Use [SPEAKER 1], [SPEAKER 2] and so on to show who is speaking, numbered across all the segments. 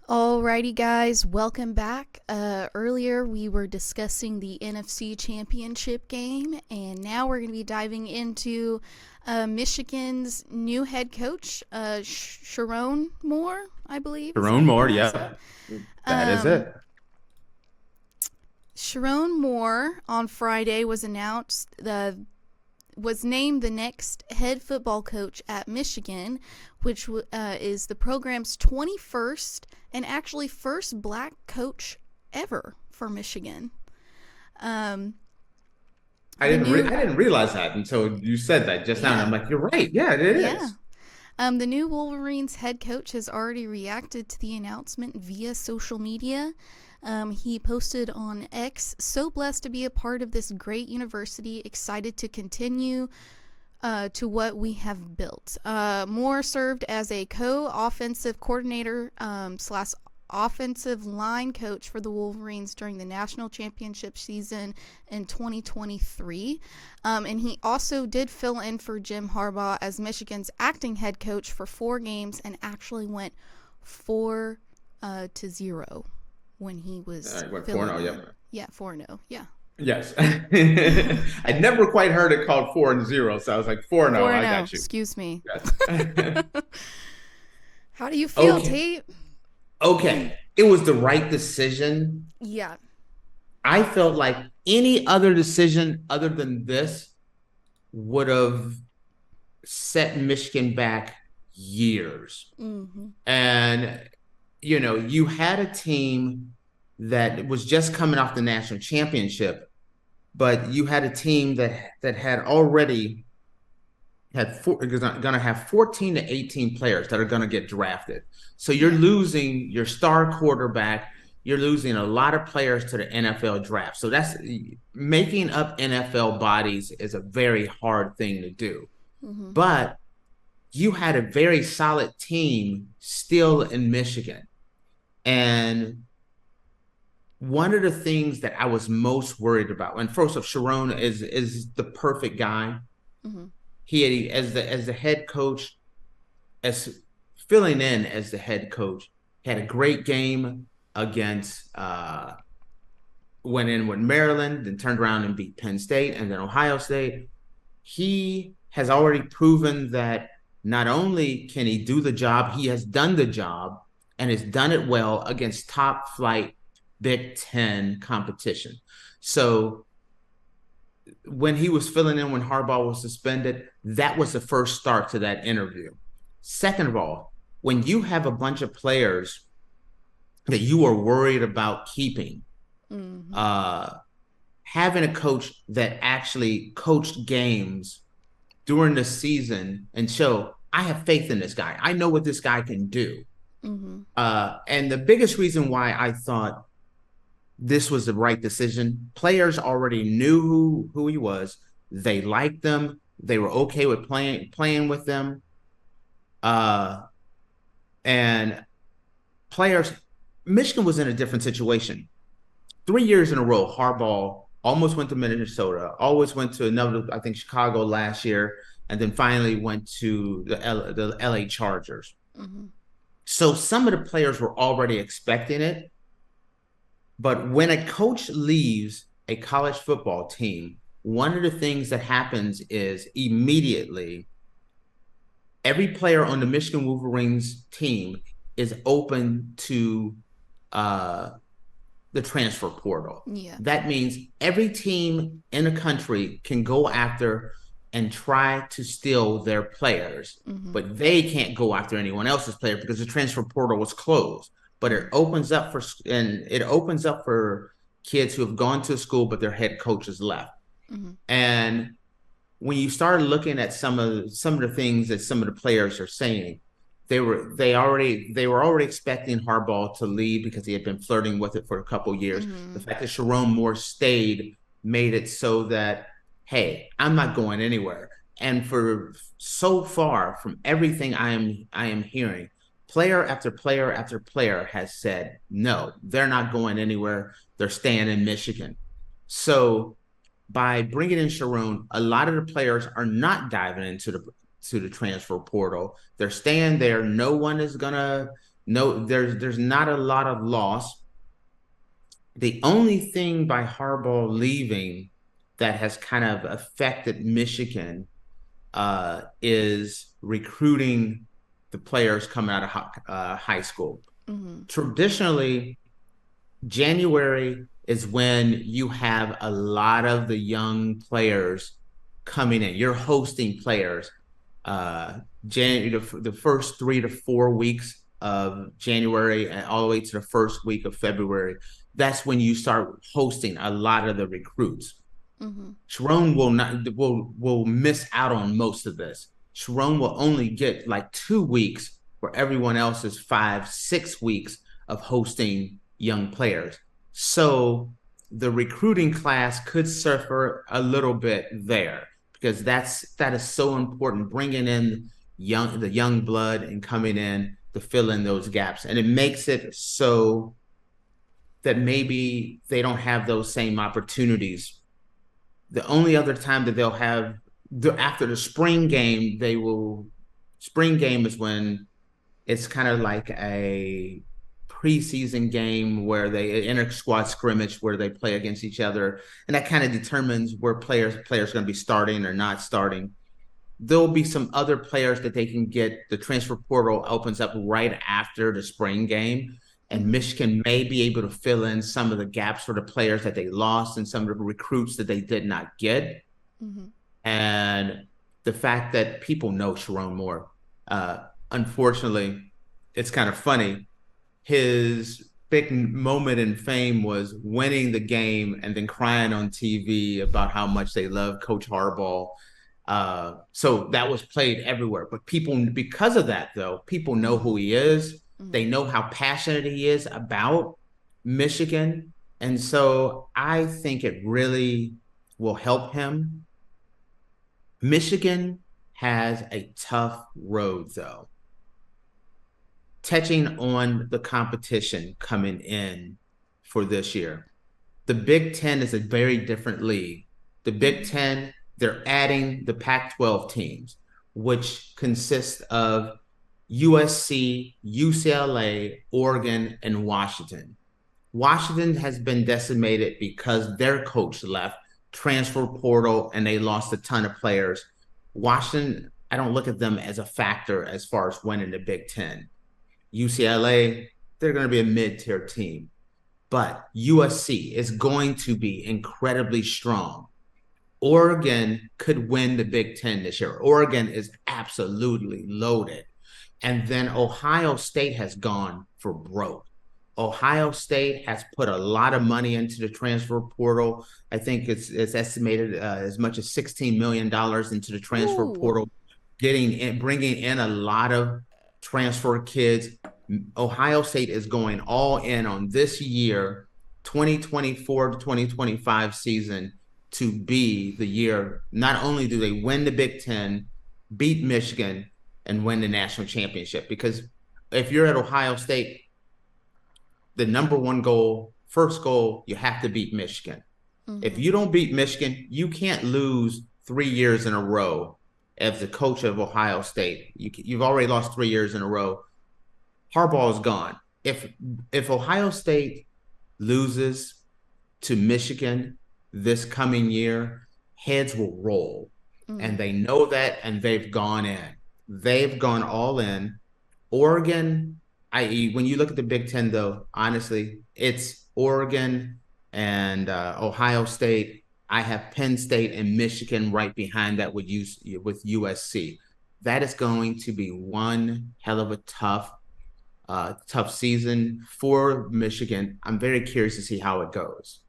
[SPEAKER 1] Alrighty, guys, welcome back. Earlier, we were discussing the NFC Championship game, and now we're going to be diving into Michigan's new head coach, Sherrone Moore, I believe is how
[SPEAKER 2] Sherrone
[SPEAKER 1] you
[SPEAKER 2] Moore,
[SPEAKER 1] pronounce it.
[SPEAKER 2] yeah, that is
[SPEAKER 1] Um,
[SPEAKER 2] it.
[SPEAKER 1] Sherrone Moore on Friday was named the next head football coach at Michigan, which is the program's 21st and actually first black coach ever for Michigan. Um, the
[SPEAKER 2] I
[SPEAKER 1] new,
[SPEAKER 2] didn't realize that until you said that just now, and I'm
[SPEAKER 1] yeah,
[SPEAKER 2] like, you're right. Yeah, it
[SPEAKER 1] yeah.
[SPEAKER 2] is.
[SPEAKER 1] The new Wolverines head coach has already reacted to the announcement via social media. He posted on X, "So blessed to be a part of this great university, excited to continue to what we have built." Moore served as a co-offensive coordinator slash offensive line coach for the Wolverines during the national championship season in 2023. And he also did fill in for Jim Harbaugh as Michigan's acting head coach for 4 games and actually went 4-0 when he
[SPEAKER 2] All
[SPEAKER 1] was
[SPEAKER 2] right, went 4
[SPEAKER 1] filling
[SPEAKER 2] 0.
[SPEAKER 1] in.
[SPEAKER 2] Yep.
[SPEAKER 1] Yeah, 4-0. Yeah.
[SPEAKER 2] Yes. I never quite heard it called 4-0, so I was like 4-0.
[SPEAKER 1] 4
[SPEAKER 2] I
[SPEAKER 1] 0.
[SPEAKER 2] got you.
[SPEAKER 1] Excuse me.
[SPEAKER 2] Yes.
[SPEAKER 1] How do you feel,
[SPEAKER 2] Okay.
[SPEAKER 1] Tate?
[SPEAKER 2] Okay. It was the right decision.
[SPEAKER 1] Yeah.
[SPEAKER 2] I felt like any other decision other than this would have set Michigan back years.
[SPEAKER 1] Mm-hmm.
[SPEAKER 2] And you had a team that was just coming off the national championship, but you had a team that had already going to have 14 to 18 players that are going to get drafted. So you're
[SPEAKER 1] Yeah.
[SPEAKER 2] losing your star quarterback. You're losing a lot of players to the NFL draft. So that's making up NFL bodies is a very hard thing to do.
[SPEAKER 1] Mm-hmm.
[SPEAKER 2] But you had a very solid team still in Michigan. And one of the things that I was most worried about, and first of Sherrone is the perfect guy.
[SPEAKER 1] Mm-hmm.
[SPEAKER 2] He had, as the head coach, as filling in as the head coach, had a great game against went in with Maryland, then turned around and beat Penn State and then Ohio State. He has already proven that not only can he do the job, he has done the job and has done it well against top flight Big Ten competition. So when he was filling in when Harbaugh was suspended, that was the first start to that interview. Second of all, when you have a bunch of players that you are worried about keeping,
[SPEAKER 1] Mm-hmm.
[SPEAKER 2] having a coach that actually coached games during the season and show I have faith in this guy. I know what this guy can do.
[SPEAKER 1] Mm-hmm.
[SPEAKER 2] And the biggest reason why I thought this was the right decision, players already knew who he was. They liked them. They were okay with playing with them. Uh, and players, Michigan was in a different situation. 3 years in a row, Harbaugh almost went to Minnesota, always went to another, I think Chicago last year, and then finally went to the LA Chargers.
[SPEAKER 1] Mm-hmm.
[SPEAKER 2] So some of the players were already expecting it. But when a coach leaves a college football team, one of the things that happens is immediately every player on the Michigan Wolverines team is open to the transfer portal.
[SPEAKER 1] Yeah.
[SPEAKER 2] That means every team in the country can go after and try to steal their players,
[SPEAKER 1] Mm-hmm.
[SPEAKER 2] but they can't go after anyone else's player because the transfer portal was closed. But it opens up for kids who have gone to school, but their head coaches left.
[SPEAKER 1] Mm-hmm.
[SPEAKER 2] And when you start looking at some of the things that some of the players are saying, they were already expecting Harbaugh to leave because he had been flirting with it for a couple of years.
[SPEAKER 1] Mm-hmm.
[SPEAKER 2] The fact that Sherrone Moore stayed made it so that, hey, I'm not going anywhere. And for so far from everything I am hearing, player after player after player has said no, they're not going anywhere. They're staying in Michigan. So by bringing in Sherrone, a lot of the players are not diving into the transfer portal. They're staying there. No one is gonna No, there's not a lot of loss. The only thing by Harbaugh leaving that has kind of affected Michigan is recruiting the players coming out of high school.
[SPEAKER 1] Mm-hmm.
[SPEAKER 2] Traditionally, January is when you have a lot of the young players coming in. You're hosting players. The first 3 to 4 weeks of January and all the way to the first week of February. That's when you start hosting a lot of the recruits.
[SPEAKER 1] Mm-hmm.
[SPEAKER 2] Sherrone will miss out on most of this. Sherrone will only get like 2 weeks where everyone else is 5, 6 weeks of hosting young players. So the recruiting class could suffer a little bit there because that is so important, bringing in the young blood and coming in to fill in those gaps. And it makes it so that maybe they don't have those same opportunities. The only other time that they'll have after the spring game, spring game is when it's kind of like a preseason game where they inter squad scrimmage where they play against each other, and that kind of determines where players are going to be starting or not starting. There'll be some other players that they can get. The transfer portal opens up right after the spring game, and
[SPEAKER 1] Mm-hmm.
[SPEAKER 2] Michigan may be able to fill in some of the gaps for the players that they lost and some of the recruits that they did not get.
[SPEAKER 1] Mm-hmm.
[SPEAKER 2] And the fact that people know Sherrone Moore, unfortunately, it's kind of funny. His big moment in fame was winning the game and then crying on TV about how much they love Coach Harbaugh. So that was played everywhere. But people, because of that, though, people know
[SPEAKER 1] Mm-hmm.
[SPEAKER 2] who he is. They
[SPEAKER 1] Mm-hmm.
[SPEAKER 2] know how passionate he is about Michigan. And so I think it really will help him. Michigan has a tough road, though. Touching on the competition coming in for this year, the Big Ten is a very different league. The Big
[SPEAKER 1] Mm-hmm.
[SPEAKER 2] Ten, they're adding the Pac-12 teams, which consists of USC, UCLA, Oregon, and Washington. Washington has been decimated because their coach left, transfer portal, and they lost a ton of players. Washington, I don't look at them as a factor as far as winning the Big Ten. UCLA, they're going to be a mid-tier team. But USC is going to be incredibly strong. Oregon could win the Big Ten this year. Oregon is absolutely loaded. And then Ohio State has gone for broke. Ohio State has put a lot of money into the transfer portal. I think it's estimated as much as $16 million into the transfer
[SPEAKER 1] Ooh.
[SPEAKER 2] portal, bringing in a lot of transfer kids. Ohio State is going all in on this year, 2024 to 2025 season, to be the year. Not only do they win the Big Ten, beat Michigan, and win the national championship. Because if you're at Ohio State, the number one goal, first goal, you have to beat Michigan. If
[SPEAKER 1] Mm-hmm.
[SPEAKER 2] you don't beat Michigan, you can't lose 3 years in a row as the coach of Ohio State. You've already lost 3 years in a row. Harbaugh is gone. If Ohio State loses to Michigan this coming year, heads will roll.
[SPEAKER 1] Mm-hmm.
[SPEAKER 2] And they know that, and they've gone in. They've gone all in. Oregon, i.e., when you look at the Big Ten, though, honestly, it's Oregon and Ohio State. I have Penn State and Michigan right behind that with USC. That is going to be one hell of a tough season for Michigan. I'm very curious to see how it goes.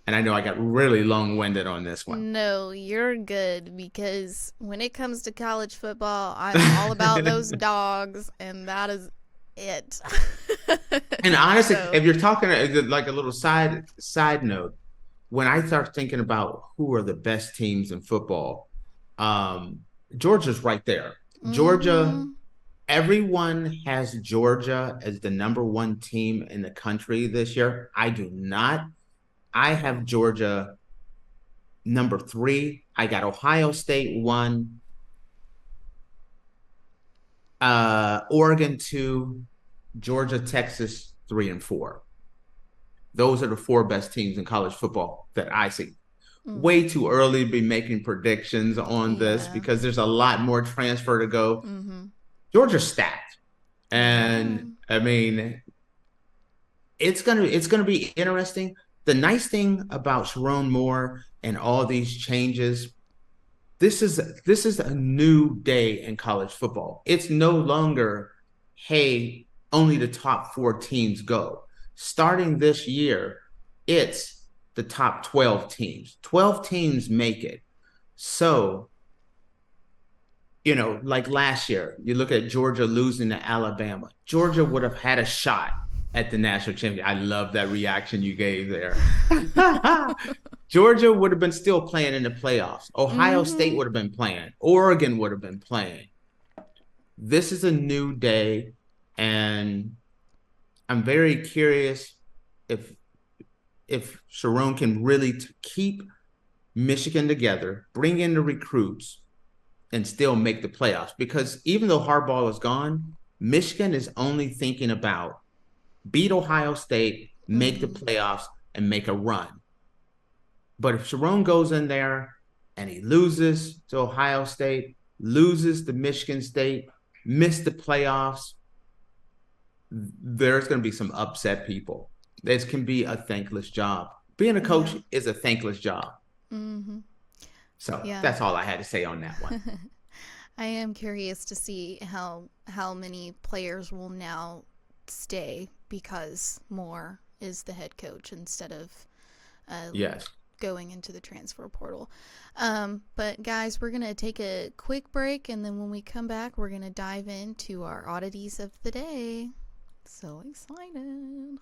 [SPEAKER 2] And I know I got really long-winded on this one.
[SPEAKER 1] No, you're good because when it comes to college football, I'm all about those dogs, and that is it.
[SPEAKER 2] And honestly,
[SPEAKER 1] So,
[SPEAKER 2] if you're talking like a little side note, when I start thinking about who are the best teams in football, um, Georgia's right there. Georgia,
[SPEAKER 1] mm-hmm.
[SPEAKER 2] everyone has Georgia as the number one team in the country this year. I do not. I have Georgia number 3. I got Ohio State 1, Oregon 2, Georgia, Texas, 3-4. Those are the 4 best teams in college football that I see. Way too early to be making predictions on this
[SPEAKER 1] Yeah.
[SPEAKER 2] because there's a lot more transfer to go.
[SPEAKER 1] Mm-hmm.
[SPEAKER 2] Georgia's stacked.
[SPEAKER 1] Yeah.
[SPEAKER 2] And I mean, it's gonna be interesting. The nice thing about Sherrone Moore and all these changes, this is a new day in college football. It's no longer, hey, only the top 4 teams go. Starting this year, it's the top 12 teams. 12 teams make it. So, like last year, you look at Georgia losing to Alabama. Georgia would have had a shot at the national championship. I love that reaction you gave there. Georgia would have been still playing in the playoffs. Ohio State would have been playing. Oregon would have been playing. This is a new day, and I'm very curious if Sherrone can really keep Michigan together, bring in the recruits, and still make the playoffs. Because even though Harbaugh is gone, Michigan is only thinking about beat Ohio State, make the playoffs, and make a run. But if Sherrone goes in there and he loses to Ohio State, loses to Michigan State, missed the playoffs, there's going to be some upset people. This can be a thankless job. Being a coach is a thankless job. So that's all I had to say on that one.
[SPEAKER 1] I am curious to see how many players will now stay because Moore is the head coach instead of going into the transfer portal. But guys, we're going to take a quick break, and then when we come back, we're going to dive into our oddities of the day. So excited.